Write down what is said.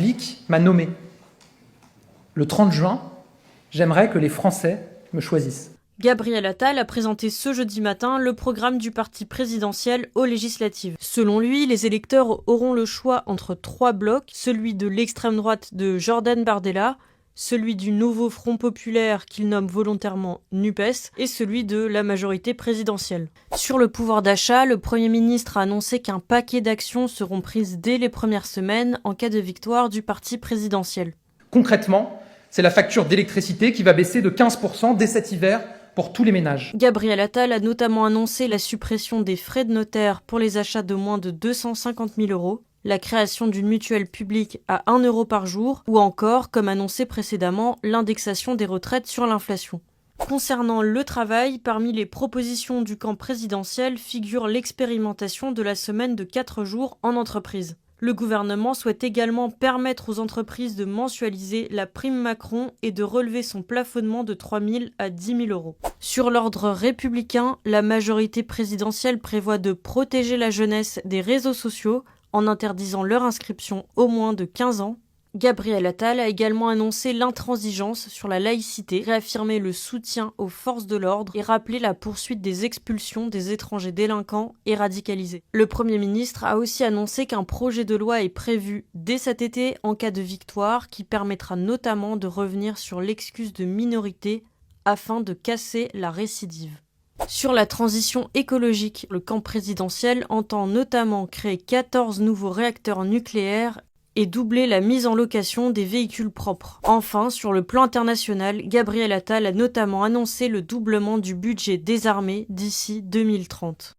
République m'a nommé. Le 30 juin, j'aimerais que les Français me choisissent. Gabriel Attal a présenté ce jeudi matin le programme du parti présidentiel aux législatives. Selon lui, les électeurs auront le choix entre 3 blocs, celui de l'extrême droite de Jordan Bardella, celui du nouveau Front populaire qu'il nomme volontairement NUPES et celui de la majorité présidentielle. Sur le pouvoir d'achat, le Premier ministre a annoncé qu'un paquet d'actions seront prises dès les premières semaines en cas de victoire du parti présidentiel. Concrètement, c'est la facture d'électricité qui va baisser de 15% dès cet hiver pour tous les ménages. Gabriel Attal a notamment annoncé la suppression des frais de notaire pour les achats de moins de 250 000 €, la création d'une mutuelle publique à 1 € par jour, ou encore, comme annoncé précédemment, l'indexation des retraites sur l'inflation. Concernant le travail, parmi les propositions du camp présidentiel figure l'expérimentation de la semaine de 4 jours en entreprise. Le gouvernement souhaite également permettre aux entreprises de mensualiser la prime Macron et de relever son plafonnement de 3 000 à 10 000 €. Sur l'ordre républicain, la majorité présidentielle prévoit de protéger la jeunesse des réseaux sociaux en interdisant leur inscription au moins de 15 ans. Gabriel Attal a également annoncé l'intransigeance sur la laïcité, réaffirmé le soutien aux forces de l'ordre et rappelé la poursuite des expulsions des étrangers délinquants et radicalisés. Le Premier ministre a aussi annoncé qu'un projet de loi est prévu dès cet été en cas de victoire qui permettra notamment de revenir sur l'excuse de minorité afin de casser la récidive. Sur la transition écologique, le camp présidentiel entend notamment créer 14 nouveaux réacteurs nucléaires et doubler la mise en location des véhicules propres. Enfin, sur le plan international, Gabriel Attal a notamment annoncé le doublement du budget des armées d'ici 2030.